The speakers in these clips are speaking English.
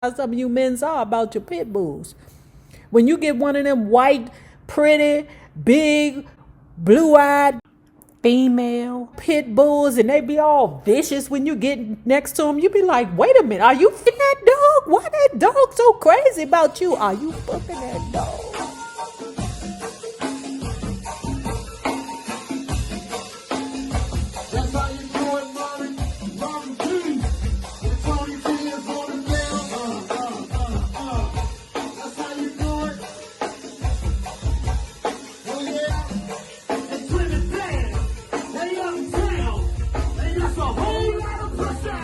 how some of you men's are about your pit bulls. When you get one of them white, pretty, big, blue-eyed female pit bulls and they be all vicious when you get next to them, you be like, wait a minute, are you fucking that dog? Why that dog so crazy about you? Are you fucking that dog?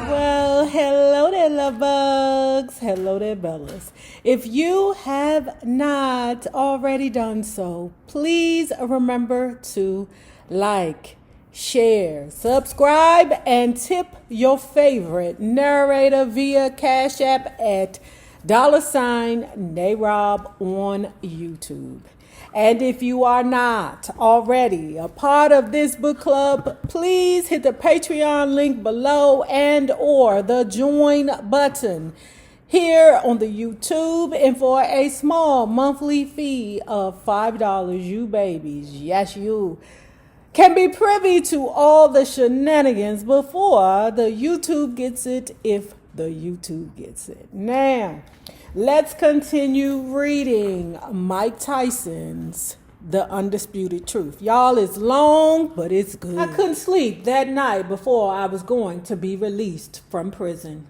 Well, hello there, love bugs. Hello there, bellas. If you have not already done so, please remember to like, share, subscribe, and tip your favorite narrator via Cash App at $NAROB on YouTube. And if you are not already a part of this book club, please hit the Patreon link below and or the join button here on the YouTube. And for a small monthly fee of $5, you babies, yes you, can be privy to all the shenanigans before the YouTube gets it, if the YouTube gets it. Now, let's continue reading Mike Tyson's The Undisputed Truth. Y'all, it's long, but it's good. I couldn't sleep that night before I was going to be released from prison.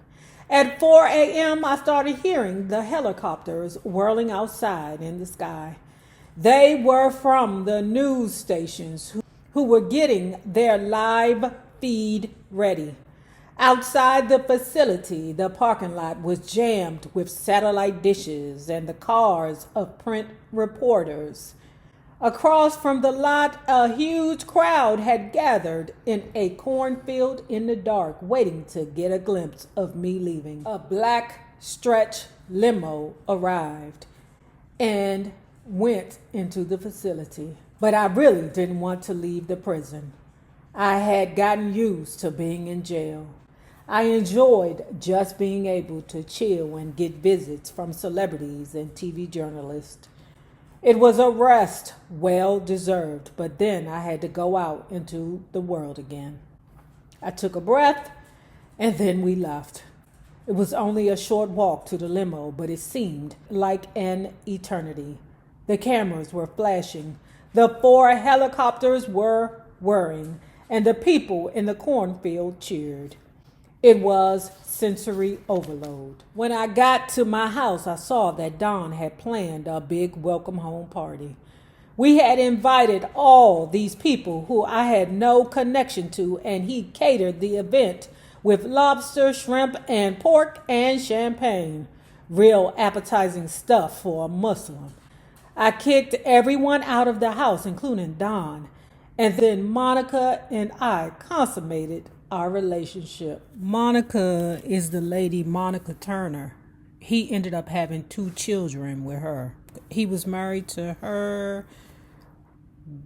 At 4 a.m., I started hearing the helicopters whirling outside in the sky. They were from the news stations who were getting their live feed ready. Outside the facility, the parking lot was jammed with satellite dishes and the cars of print reporters. Across from the lot, a huge crowd had gathered in a cornfield in the dark, waiting to get a glimpse of me leaving. A black stretch limo arrived and went into the facility. But I really didn't want to leave the prison. I had gotten used to being in jail. I enjoyed just being able to chill and get visits from celebrities and TV journalists. It was a rest well deserved, but then I had to go out into the world again. I took a breath and then we left. It was only a short walk to the limo, but it seemed like an eternity. The cameras were flashing. The 4 helicopters were whirring, and the people in the cornfield cheered. It was sensory overload. When I got to my house, I saw that Don had planned a big welcome home party. We had invited all these people who I had no connection to, and he catered the event with lobster, shrimp, and pork and champagne. Real appetizing stuff for a Muslim. I kicked everyone out of the house, including Don, and then Monica and I consummated our relationship. Monica is the lady Monica Turner. He ended up having 2 children with her. He was married to her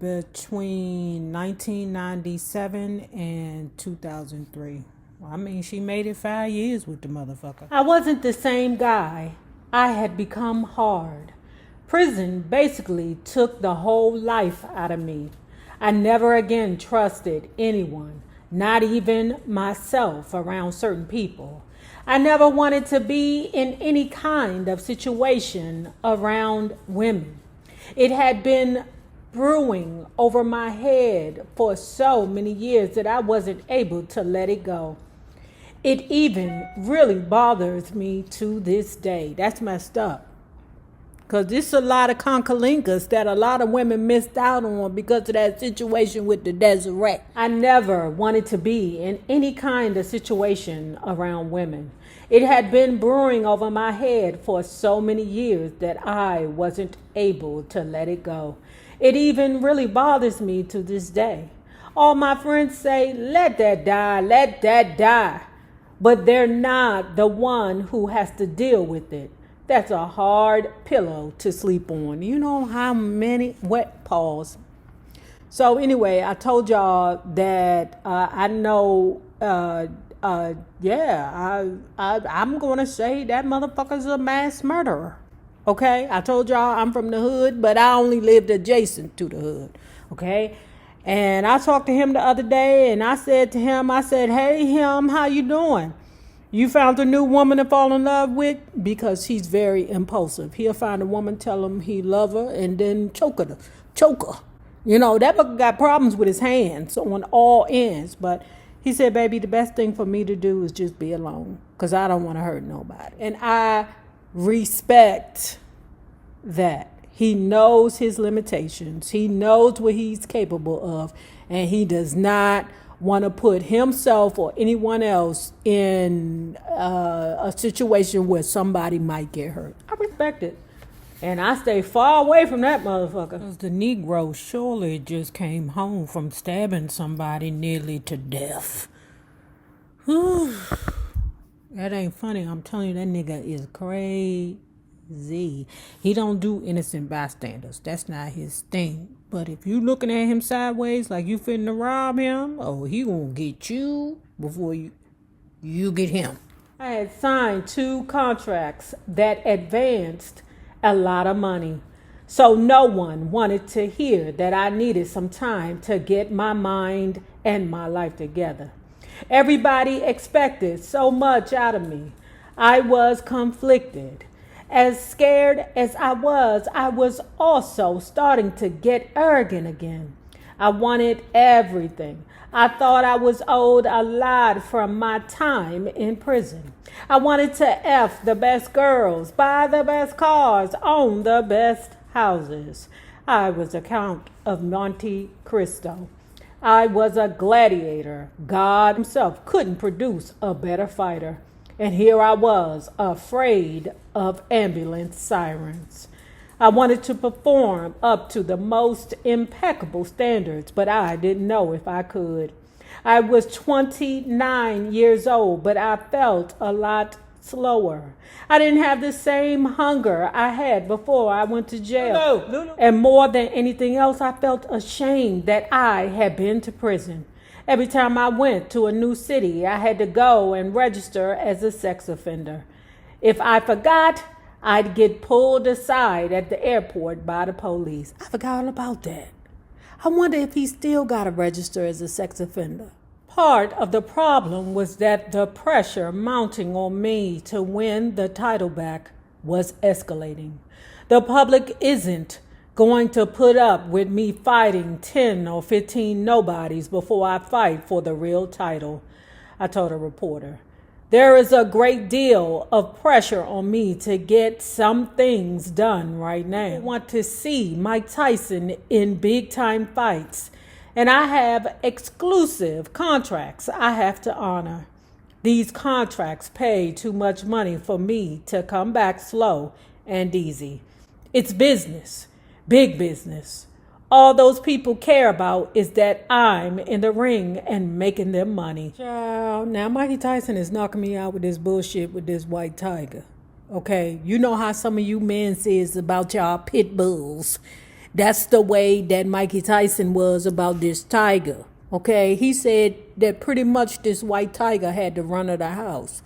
between 1997 and 2003. I mean, she made it 5 years with the motherfucker. I wasn't the same guy. I had become hard. Prison basically took the whole life out of me. I never again trusted anyone, not even myself, around certain people. I never wanted to be in any kind of situation around women. It had been brewing over my head for so many years that I wasn't able to let it go. It even really bothers me to this day. That's messed up. Because there's a lot of concolinkas that a lot of women missed out on because of that situation with the Deseret. I never wanted to be in any kind of situation around women. It had been brewing over my head for so many years that I wasn't able to let it go. It even really bothers me to this day. All my friends say, let that die, let that die. But they're not the one who has to deal with it. That's a hard pillow to sleep on. You know how many wet paws. So anyway, I told y'all that I know I'm gonna say that motherfucker's a mass murderer. Okay, I told y'all I'm from the hood, but I only lived adjacent to the hood. Okay, and I talked to him the other day, and I said to him, "Hey, him, how you doing? You found a new woman to fall in love with?" Because he's very impulsive. He'll find a woman, tell him he love her, and then choke her. You know, that motherfucker got problems with his hands on all ends. But he said, "Baby, the best thing for me to do is just be alone, because I don't want to hurt nobody." And I respect that. He knows his limitations. He knows what he's capable of. And he does not want to put himself or anyone else in a situation where somebody might get hurt. I respect it. And I stay far away from that motherfucker. Because the Negro surely just came home from stabbing somebody nearly to death. Whew. That ain't funny. I'm telling you, that nigga is crazy. He don't do innocent bystanders. That's not his thing. But if you looking at him sideways like you finna rob him, oh, he gonna get you before you get him. I had signed 2 contracts that advanced a lot of money. So no one wanted to hear that I needed some time to get my mind and my life together. Everybody expected so much out of me. I was conflicted. As scared as I was also starting to get arrogant again. I wanted everything. I thought I was owed a lot from my time in prison. I wanted to F the best girls, buy the best cars, own the best houses. I was a Count of Monte Cristo. I was a gladiator. God himself couldn't produce a better fighter. And here I was, afraid of ambulance sirens. I wanted to perform up to the most impeccable standards, but I didn't know if I could. I was 29 years old, but I felt a lot slower. I didn't have the same hunger I had before I went to jail. No. And more than anything else, I felt ashamed that I had been to prison. Every time I went to a new city, I had to go and register as a sex offender. If I forgot, I'd get pulled aside at the airport by the police. I forgot all about that. I wonder if he still got to register as a sex offender. Part of the problem was that the pressure mounting on me to win the title back was escalating. The public isn't going to put up with me fighting 10 or 15 nobodies before I fight for the real title, I told a reporter. There is a great deal of pressure on me to get some things done right now. I want to see Mike Tyson in big-time fights, and I have exclusive contracts I have to honor. These contracts pay too much money for me to come back slow and easy. It's business, big business. All those people care about is that I'm in the ring and making them money. Child, now Mikey Tyson is knocking me out with this bullshit with this white tiger. Okay, you know how some of you men says about y'all pit bulls. That's the way that Mikey Tyson was about this tiger. Okay, he said that pretty much this white tiger had the run of the house.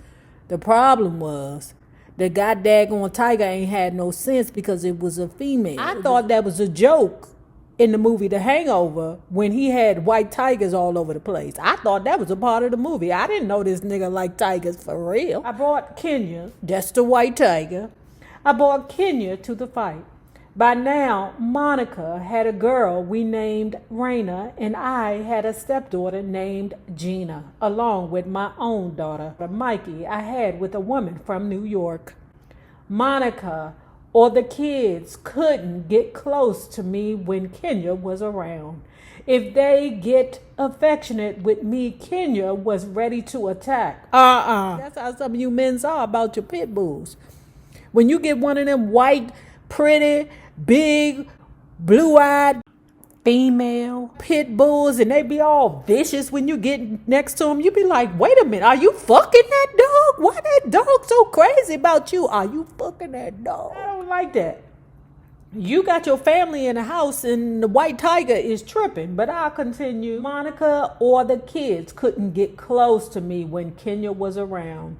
The problem was the goddamn tiger ain't had no sense because it was a female. I thought that was a joke in the movie The Hangover when he had white tigers all over the place. I thought that was a part of the movie. I didn't know this nigga liked tigers for real. I brought Kenya, that's the white tiger. I brought Kenya to the fight. By now, Monica had a girl we named Raina, and I had a stepdaughter named Gina, along with my own daughter, Mikey, I had with a woman from New York. Monica or the kids couldn't get close to me when Kenya was around. If they get affectionate with me, Kenya was ready to attack. That's how some of you men are about your pit bulls. When you get one of them white, pretty, big, blue-eyed female pit bulls and they be all vicious when you get next to them, you be like, wait a minute, are you fucking that dog? Why that dog so crazy about you? Are you fucking that dog? I don't like that. You got your family in the house and the white tiger is tripping, but I'll continue. Monica or the kids couldn't get close to me when Kenya was around.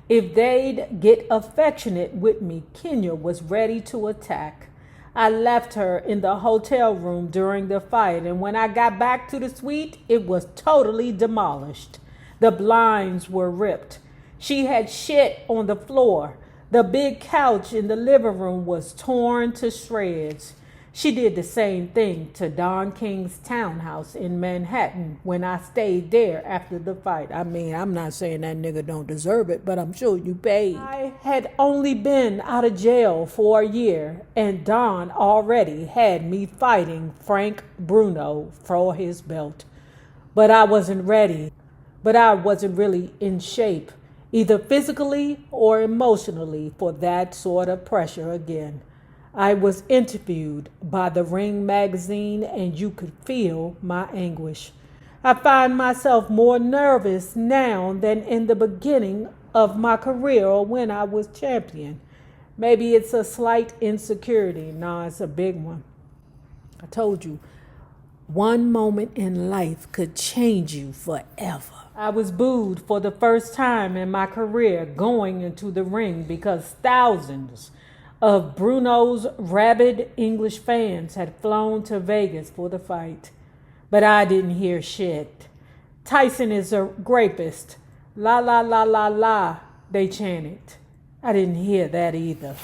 If they'd get affectionate with me, Kenya was ready to attack. I left her in the hotel room during the fight, and when I got back to the suite, it was totally demolished. The blinds were ripped. She had shit on the floor. The big couch in the living room was torn to shreds. She did the same thing to Don King's townhouse in Manhattan when I stayed there after the fight. I mean, I'm not saying that nigga don't deserve it, but I'm sure you paid. I had only been out of jail for a year, and Don already had me fighting Frank Bruno for his belt. But I wasn't ready. But I wasn't really in shape, either physically or emotionally, for that sort of pressure again. I was interviewed by the Ring magazine, and you could feel my anguish. I find myself more nervous now than in the beginning of my career or when I was champion. Maybe it's a slight insecurity. No, it's a big one. I told you, one moment in life could change you forever. I was booed for the first time in my career going into the ring because thousands of Bruno's rabid English fans had flown to Vegas for the fight. But I didn't hear shit. Tyson is a rapist. La la la la la, they chanted. I didn't hear that either.